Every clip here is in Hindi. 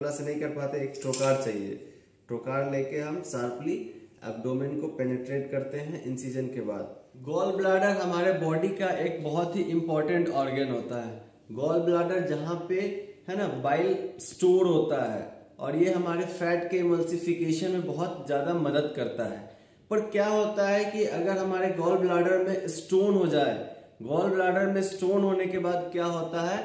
से नहीं कर पाते, एक ट्रोकार चाहिए। ट्रोकार लेके हम शार्पली एब्डोमेन को पेनिट्रेट करते हैं इंसिजन के बाद। गॉल ब्लैडर हमारे बॉडी का एक बहुत ही इंपॉर्टेंट ऑर्गन होता है। गॉल ब्लैडर जहाँ पे है ना बाइल स्टोर होता है और ये हमारे फैट के इमल्सिफिकेशन में बहुत ज्यादा मदद करता है। पर क्या होता है कि अगर हमारे गॉल ब्लैडर में स्टोन हो जाए, गॉल ब्लैडर में स्टोन होने के बाद क्या होता है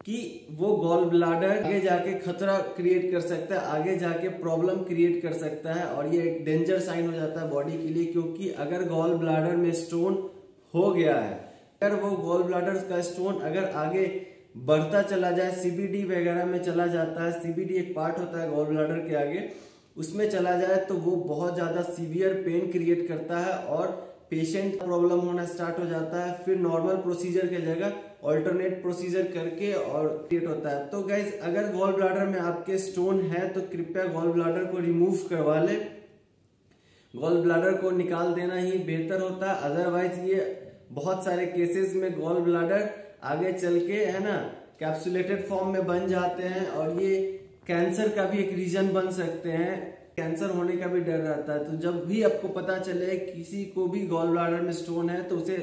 कि वो गॉल ब्लैडर आगे जाके खतरा क्रिएट कर सकता है, आगे जाके प्रॉब्लम क्रिएट कर सकता है और ये एक डेंजर साइन हो जाता है बॉडी के लिए। क्योंकि अगर गॉल ब्लैडर में स्टोन हो गया है, अगर वो गॉल ब्लैडर का स्टोन अगर आगे बढ़ता चला जाए, सीबीडी वगैरह में चला जाता है, सीबीडी एक पार्ट होता है गॉल ब्लैडर के आगे, उसमें चला जाए तो वो बहुत ज्यादा सीवियर पेन क्रिएट करता है और पेशेंट प्रॉब्लम होना स्टार्ट हो जाता है। फिर नॉर्मल प्रोसीजर की जगह ऑल्टरनेट प्रोसीजर करके और क्रिएट होता है। तो गाइज अगर गॉल ब्लैडर में आपके स्टोन है तो कृपया गॉल ब्लैडर को रिमूव करवा ले। गॉल ब्लैडर को निकाल देना ही बेहतर होता है। अदरवाइज ये बहुत सारे केसेस में गॉल ब्लैडर आगे चल के है ना कैप्सुलेटेड फॉर्म में बन जाते हैं और ये कैंसर का भी एक रीजन बन सकते हैं। कैंसर होने का भी डर रहता है। तो जब भी आपको पता चले किसी को भी गॉल ब्लैडर में स्टोन है तो उसे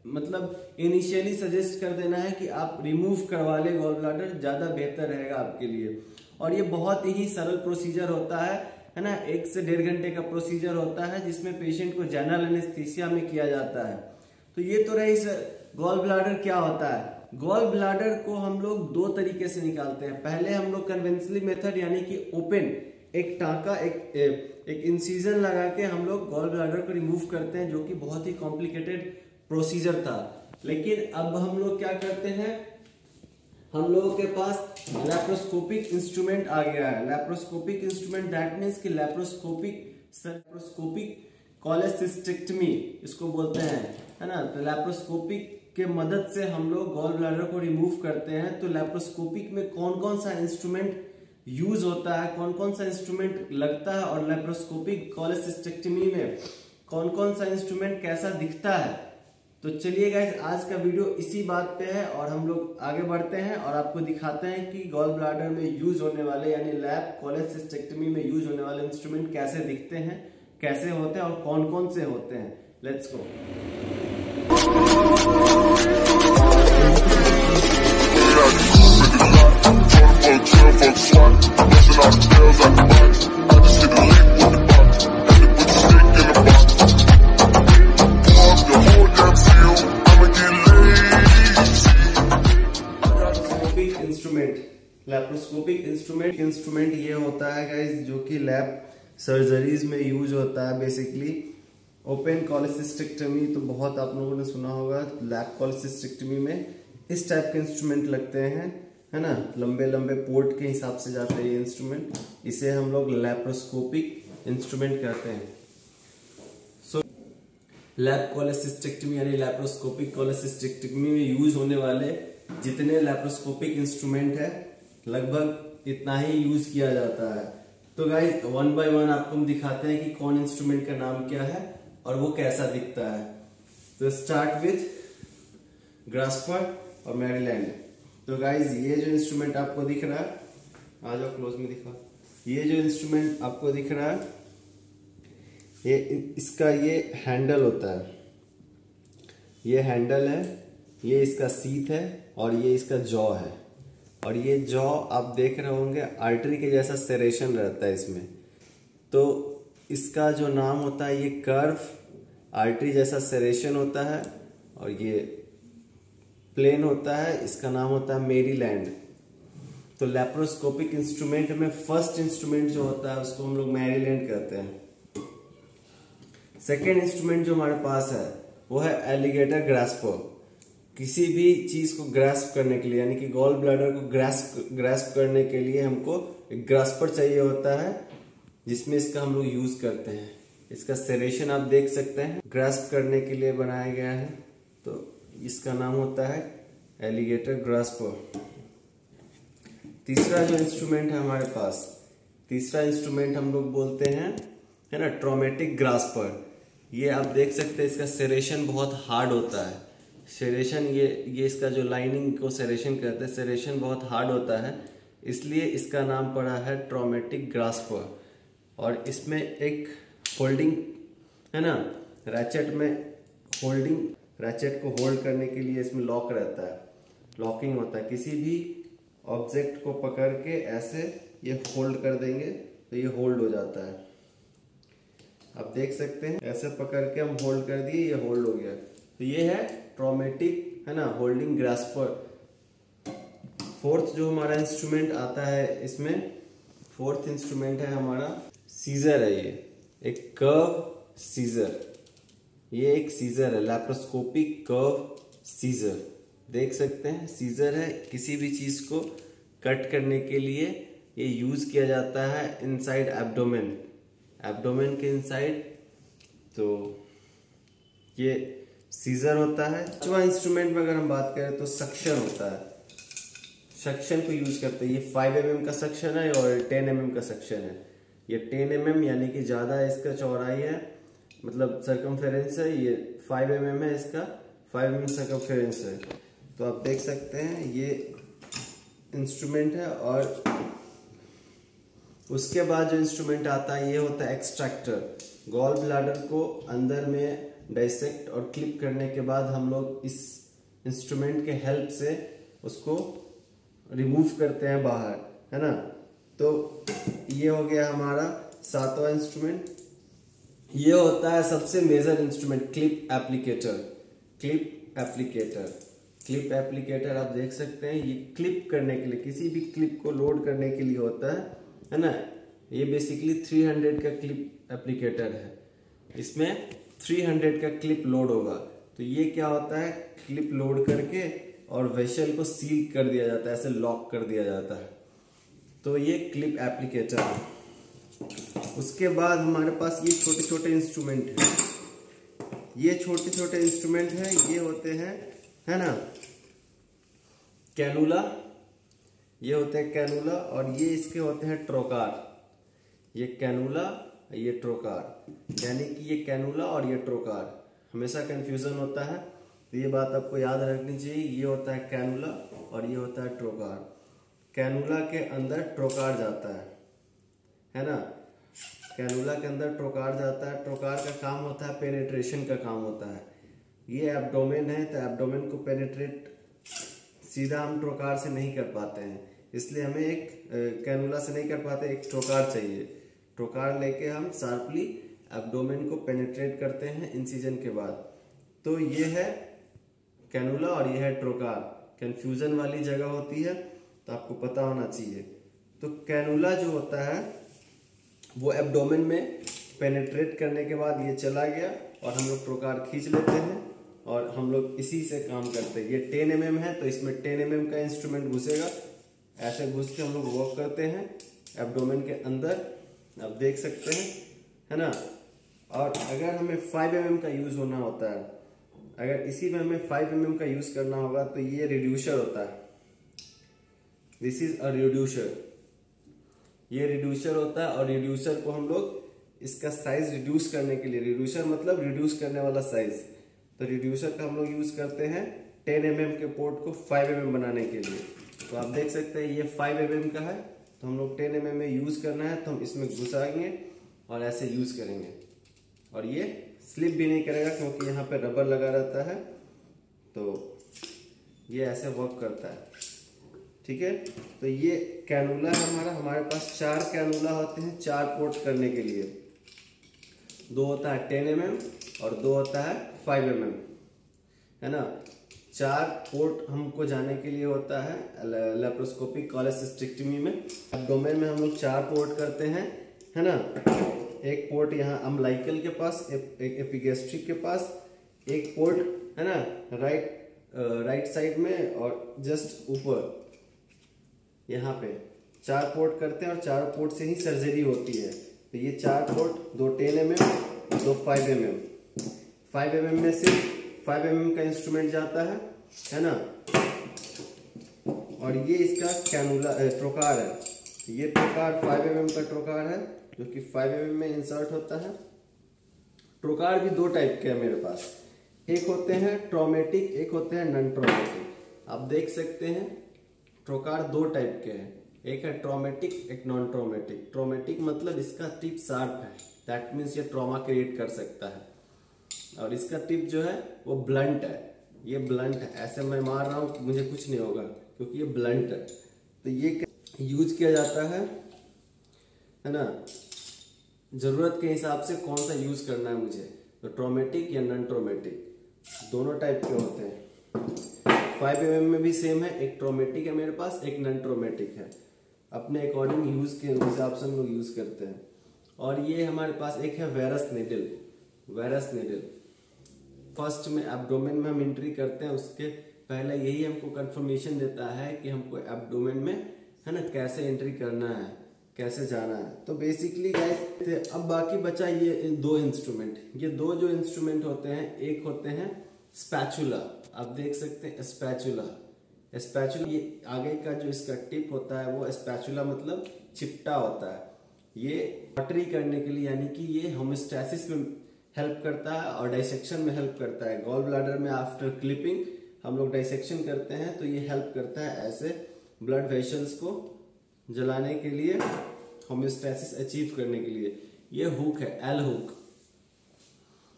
मतलब इनिशियली सजेस्ट कर देना है कि आप रिमूव करवा ले गॉल ब्लैडर, ज्यादा बेहतर रहेगा आपके लिए। और ये बहुत ही सरल प्रोसीजर होता है ना, 1 से 1.5 घंटे का प्रोसीजर होता है जिसमें पेशेंट को जनरल एनेस्थीसिया में किया जाता है। तो ये तो रही गॉल ब्लैडर क्या होता है। गॉल ब्लैडर को हम लोग 2 तरीके से निकालते हैं। पहले हम लोग कन्वेंशनली मेथड यानी कि ओपन एक टाका एक इंसिजन लगा के हम लोग गॉल ब्लैडर को रिमूव करते हैं, जो कि बहुत ही कॉम्प्लिकेटेड प्रोसीजर था। लेकिन अब हम लोग क्या करते हैं, हम लोगों के पास लैप्रोस्कोपिक इंस्ट्रूमेंट आ गया है। लैप्रोस्कोपिक इंस्ट्रूमेंट दैट मीन्स कि लैप्रोस्कोपिक कोलेसिस्टेक्टमी इसको बोलते हैं, है ना। तो लैप्रोस्कोपिक के मदद से हम लोग गॉल ब्लैडर को रिमूव करते हैं। तो लैप्रोस्कोपिक में कौन कौन सा इंस्ट्रूमेंट यूज होता है, कौन कौन सा इंस्ट्रूमेंट लगता है और लैप्रोस्कोपिक कोलेसिस्टेक्टमी में कौन कौन सा इंस्ट्रूमेंट कैसा दिखता है। तो चलिए गाइस आज का वीडियो इसी बात पे है और हम लोग आगे बढ़ते हैं और आपको दिखाते हैं कि गॉल ब्लैडर में यूज होने वाले यानी लैप कोलेसिस्टेक्टमी में यूज होने वाले इंस्ट्रूमेंट कैसे दिखते हैं, कैसे होते हैं और कौन कौन से होते हैं। Let's go. लैप्रोस्कोपिक इंस्ट्रूमेंट ये होता है गाइस जो कि लैब सर्जरीज में यूज होता है। बेसिकली ओपन कोलेसिस्टेक्टमी तो बहुत आप लोगों ने सुना होगा। लैब कोलेसिस्टेक्टमी में इस टाइप के इंस्ट्रूमेंट लगते हैं, है ना, लंबे लंबे पोर्ट के हिसाब से जाते हैं ये इंस्ट्रूमेंट। इसे हम लोग लैप्रोस्कोपिक इंस्ट्रूमेंट कहते हैं। सो लैब कोलेसिस्टेक्टमी यानी लैप्रोस्कोपिक कोलेसिस्टेक्टमी में यूज होने वाले जितने लैप्रोस्कोपिक इंस्ट्रूमेंट है लगभग इतना ही यूज किया जाता है। तो गाइस 1 बाय 1 आपको हम दिखाते हैं कि कौन इंस्ट्रूमेंट का नाम क्या है और वो कैसा दिखता है। तो स्टार्ट विथ ग्रास्पर और मैरीलैंड। तो गाइस ये जो इंस्ट्रूमेंट आपको दिख रहा है, आ जाओ क्लोज में दिखा। ये जो इंस्ट्रूमेंट आपको दिख रहा है ये इसका ये हैंडल होता है, ये हैंडल है, ये इसका सीट है और ये इसका जॉ है। और ये जॉ आप देख रहे होंगे आर्टरी के जैसा सेरेशन रहता है इसमें। तो इसका जो नाम होता है ये कर्व आर्टरी जैसा सेरेशन होता है और ये प्लेन होता है, इसका नाम होता है मैरीलैंड। तो लैप्रोस्कोपिक इंस्ट्रूमेंट में फर्स्ट इंस्ट्रूमेंट जो होता है उसको हम लोग मैरीलैंड कहते हैं। सेकेंड इंस्ट्रूमेंट जो हमारे पास है वो है एलिगेटर ग्रास्पर। किसी भी चीज को ग्रास्प करने के लिए यानी कि गॉल ब्लैडर को ग्रास्प करने के लिए हमको एक ग्रास्पर चाहिए होता है जिसमें इसका हम लोग यूज करते हैं। इसका सेरेशन आप देख सकते हैं, ग्रास्प करने के लिए बनाया गया है। तो इसका नाम होता है एलिगेटर ग्रास्पर। तीसरा जो इंस्ट्रूमेंट है हमारे पास, तीसरा इंस्ट्रूमेंट हम लोग बोलते हैं है ना ट्रॉमेटिक ग्रास्पर। ये आप देख सकते हैं इसका सेरेशन बहुत हार्ड होता है। सेरेशन ये इसका जो लाइनिंग को सेरेशन कहते हैं, सेरेशन बहुत हार्ड होता है। इसलिए इसका नाम पड़ा है ट्रॉमेटिक ग्रास्पर। और इसमें एक होल्डिंग है ना, रैचेट में होल्डिंग, रैचेट को होल्ड करने के लिए इसमें लॉक रहता है, लॉकिंग होता है। किसी भी ऑब्जेक्ट को पकड़ के ऐसे ये होल्ड कर देंगे तो ये होल्ड हो जाता है। आप देख सकते हैं ऐसे पकड़ के हम होल्ड कर दिए, ये होल्ड हो गया। तो ये है ट्रॉमेटिक है ना होल्डिंग ग्रास्पर। फोर्थ जो हमारा इंस्ट्रूमेंट आता है इसमें, फोर्थ इंस्ट्रूमेंट है हमारा सीजर है। ये एक कर्व सीजर, ये एक सीजर है, लैप्रोस्कोपिक कर्व सीजर। देख सकते हैं सीजर है, किसी भी चीज को कट करने के लिए ये यूज किया जाता है इनसाइड एब्डोमेन, एब्डोमेन के इनसाइड। तो ये सीजर होता है। पांचवा इंस्ट्रूमेंट में अगर हम बात करें तो सक्शन होता है, सक्शन को यूज करते हैं। ये 5 mm का सक्शन है और 10 mm का सक्शन है। ये 10 mm यानी कि ज्यादा इसका चौड़ाई है, मतलब सर्कमफेरेंस है। ये 5 mm है, इसका 5 mm सर्कमफेरेंस है। तो आप देख सकते हैं ये इंस्ट्रूमेंट है। और उसके बाद जो इंस्ट्रूमेंट आता है ये होता है एक्सट्रैक्टर। गॉल ब्लैडर को अंदर में डाइसेक्ट और क्लिप करने के बाद हम लोग इस इंस्ट्रूमेंट के हेल्प से उसको रिमूव करते हैं बाहर, है ना। तो ये हो गया हमारा 7वां इंस्ट्रूमेंट। ये होता है सबसे major instrument, clip applicator. Clip applicator, clip applicator आप देख सकते हैं, ये क्लिप करने के लिए, किसी भी क्लिप को लोड करने के लिए होता है ना। ये बेसिकली 300 का क्लिप एप्लीकेटर है। इसमें 300 का क्लिप लोड होगा। तो ये क्या होता है, क्लिप लोड करके और वेसल को सील कर दिया जाता है, ऐसे लॉक कर दिया जाता है। तो ये क्लिप एप्लीकेटर है। उसके बाद हमारे पास ये छोटे छोटे इंस्ट्रूमेंट हैं। ये छोटे छोटे इंस्ट्रूमेंट हैं, ये होते हैं है ना कैनुला, ये होते हैं कैनुला। और ये इसके होते हैं ट्रोकार। ये कैनुला, ये ट्रोकार, यानी कि ये कैनुला और ये ट्रोकार, हमेशा कंफ्यूजन होता है। तो ये बात आपको याद रखनी चाहिए, ये होता है कैनुला और ये होता है ट्रोकार। कैनुला के अंदर ट्रोकार जाता है ना। कैनुला के अंदर ट्रोकार जाता है। ट्रोकार का काम होता है पेनिट्रेशन का काम होता है। ये एब्डोमेन है, तो एब्डोमेन को पेनिट्रेट सीधा हम ट्रोकार से नहीं कर पाते हैं, इसलिए हमें एक कैनुला से नहीं कर पाते, एक ट्रोकार चाहिए। ट्रोकार लेके हम शार्पली एब्डोमेन को पेनिट्रेट करते हैं इंसिजन के बाद। तो ये है कैनुला और ये है ट्रोकार। कंफ्यूजन वाली जगह होती है तो आपको पता होना चाहिए। तो कैनुला जो होता है वो एब्डोमेन में पेनिट्रेट करने के बाद ये चला गया और हम लोग ट्रोकार खींच लेते हैं और हम लोग इसी से काम करते हैं। ये 10 mm है, तो इसमें 10 mm का इंस्ट्रूमेंट घुसेगा, ऐसे घुस के हम लोग वर्क करते हैं एब्डोमेन के अंदर, आप देख सकते हैं, है ना। और अगर हमें 5 mm का यूज होना होता है, अगर इसी में हमें 5 mm का यूज करना होगा तो ये रिड्यूसर होता है। दिस इज अ रिड्यूसर, ये रिड्यूसर होता है। और रिड्यूसर को हम लोग इसका साइज रिड्यूस करने के लिए, रिड्यूसर मतलब रिड्यूस करने वाला साइज, तो रिड्यूसर का हम लोग यूज करते हैं 10 mm के पोर्ट को 5 mm बनाने के लिए। तो आप देख सकते हैं ये 5 mm का है, तो हम लोग 10 mm में यूज करना है, तो हम इसमें घुसाएंगे और ऐसे यूज करेंगे। और ये स्लिप भी नहीं करेगा क्योंकि यहाँ पे रबर लगा रहता है, तो ये ऐसे वर्क करता है, ठीक है। तो ये कैनुला हमारे पास 4 कैनुला होते हैं 4 पोर्ट करने के लिए। 2 होता है 10 mm और 2 होता है 5 mm, है ना। 4 पोर्ट हमको जाने के लिए होता है लैप्रोस्कोपिक कोलेसिस्टेक्टमी में। एब्डोमेन में हम लोग 4 पोर्ट करते हैं, है ना। एक पोर्ट यहाँ अम्बिलिकल के पास, एक एपिगैस्ट्रिक के पास, एक पोर्ट है ना राइट साइड में और जस्ट ऊपर यहाँ पे 4 पोर्ट करते हैं और 4 पोर्ट से ही सर्जरी होती है। तो ये 4 पोर्ट, 2 10 mm, 2 5 mm। 5 mm में सिर्फ 5 mm का इंस्ट्रूमेंट जाता है ना। और ये इसका कैनुला ट्रोकार है। ये ट्रोकार 5 mm का ट्रोकार है जो कि 5 mm में इंसर्ट होता है। ट्रोकार भी 2 टाइप के हैं मेरे पास, एक होते हैं ट्रॉमेटिक, एक होते हैं नॉन ट्रॉमेटिक। आप देख सकते हैं ट्रोकार 2 टाइप के हैं, एक है ट्रॉमेटिक, एक नॉन ट्रॉमेटिक। ट्रॉमेटिक मतलब इसका टिप शार्प है, दैट मीन्स ये ट्रॉमा क्रिएट कर सकता है। और इसका टिप जो है वो ब्लंट है, ये ब्लंट है, ऐसे मैं मार रहा हूँ मुझे कुछ नहीं होगा क्योंकि ये ब्लंट है। तो ये यूज किया जाता है ना, जरूरत के हिसाब से कौन सा यूज करना है मुझे। तो ट्रॉमेटिक या नॉन ट्रॉमेटिक दोनों टाइप के होते हैं। 5 mm में भी सेम है, एक ट्रॉमेटिक है मेरे पास, एक नॉन ट्रॉमेटिक है। अपने अकॉर्डिंग यूज के हिसाब से हम लोग यूज करते हैं। और ये हमारे पास एक है Veress needle. Veress needle first में एब्डोमेन में हम एंट्री करते हैं, उसके पहले यही हमको कंफर्मेशन देता है कि हमको एब्डोमेन में है ना कैसे एंट्री करना है, कैसे जाना है। तो बेसिकली गाइस अब बाकी बचा ये 2 इंस्ट्रूमेंट। ये 2 जो इंस्ट्रूमेंट होते हैं, एक होते हैं स्पैचुला, आप देख सकते हैं स्पैचुला। स्पैचुला ये आगे का जो इसका टिप होता है वो स्पैचुला मतलब चिपटा होता है। ये पटरी करने के लिए, यानी कि ये होमोस्टैसिस में हेल्प करता है और डाइसेक्शन में हेल्प करता है। गॉल ब्लैडर में आफ्टर क्लिपिंग हम लोग डाइसेक्शन करते हैं तो ये हेल्प करता है ऐसे ब्लड वेसल्स को जलाने के लिए, होमोस्टैसिस अचीव करने के लिए। ये हुक है एल हुक।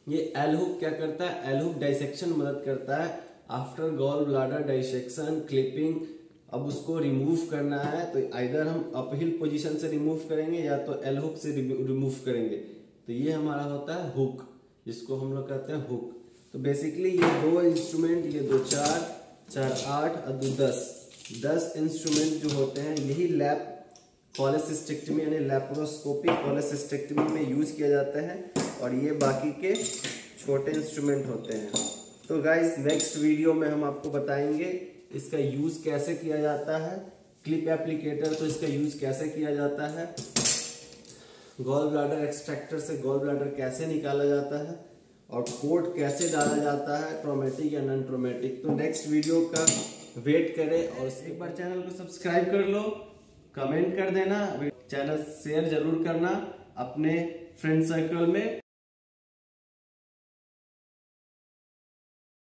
ये एल हुक क्या करता है, एल हुक डाइसेक्शन मदद करता है after gall bladder dissection clipping. अब उसको रिमूव करना है तो आइदर हम अपहिल पोजीशन से रिमूव करेंगे या तो एल हुक से रिमूव करेंगे। तो ये हमारा होता है हुक, जिसको हम लोग कहते हैं हुक। तो बेसिकली ये 2 इंस्ट्रूमेंट, ये 2 4 4 8 और 2 10 इंस्ट्रूमेंट जो होते हैं, यही लैप कोलेसिस्टेक्टमी यानी लैप्रोस्कोपिक कोलेसिस्टेक्टमी में यूज किया जाता है। और ये बाकी के छोटे इंस्ट्रूमेंट होते हैं। तो गाइस नेक्स्ट वीडियो में हम आपको बताएंगे इसका यूज कैसे किया जाता है। क्लिप एप्लीकेटर तो इसका यूज कैसे किया जाता है, गॉल ब्लैडर एक्सट्रैक्टर से गॉल ब्लैडर कैसे निकाला जाता है, और कोट कैसे डाला जाता है, ट्रॉमेटिक या नॉन ट्रॉमेटिक। तो नेक्स्ट वीडियो का वेट करें और एक बार चैनल को सब्सक्राइब कर लो, कमेंट कर देना, चैनल शेयर जरूर करना अपने फ्रेंड सर्कल में।